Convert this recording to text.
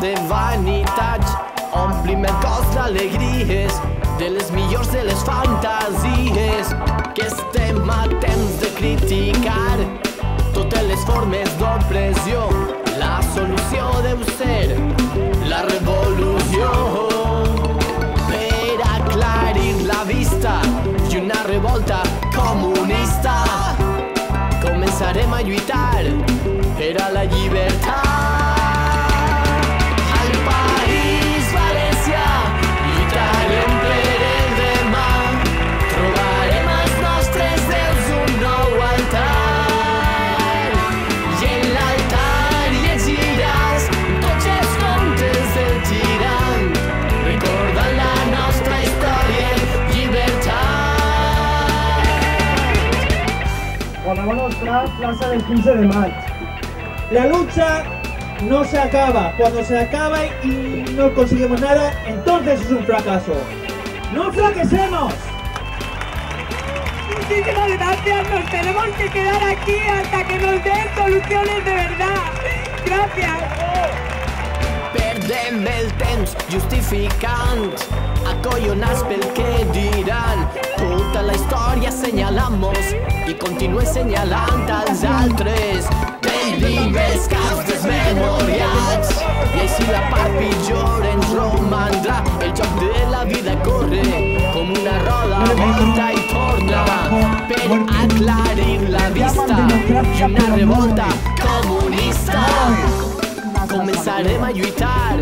de vanitats. Omplim el cos d'alegries, de les millors de les fantasies, que estem a temps de criticar totes les formes d'opressió. La solució deu ser la revolució per aclarir la vista i una revolta comunista. Començarem a lluitar per a la llibertat. Al País Valencià lluitarem per el demà. Trobarem als nostres déus un nou altar, i en l'altar llegiràs tots els contes del tirant, recordant la nostra història en llibertat. Cuando van a mostrar plaza del 15 de mayo. La lucha no se acaba. Cuando se acaba y no conseguimos nada, entonces es un fracaso. ¡No fraquesemos! Muchísimas gracias, nos tenemos que quedar aquí hasta que nos den soluciones de verdad. Gracias. Perdem el temps justificant, acollonats pel que diran. Tota la història assenyalamos i continua assenyalant als altres. Tenim els caps desmemoriats i així la part pitjor ens romandrà. El joc de la vida corre com una roda, volta i torna, per aclarir la vista i una revolta comunista. Començarem a lluitar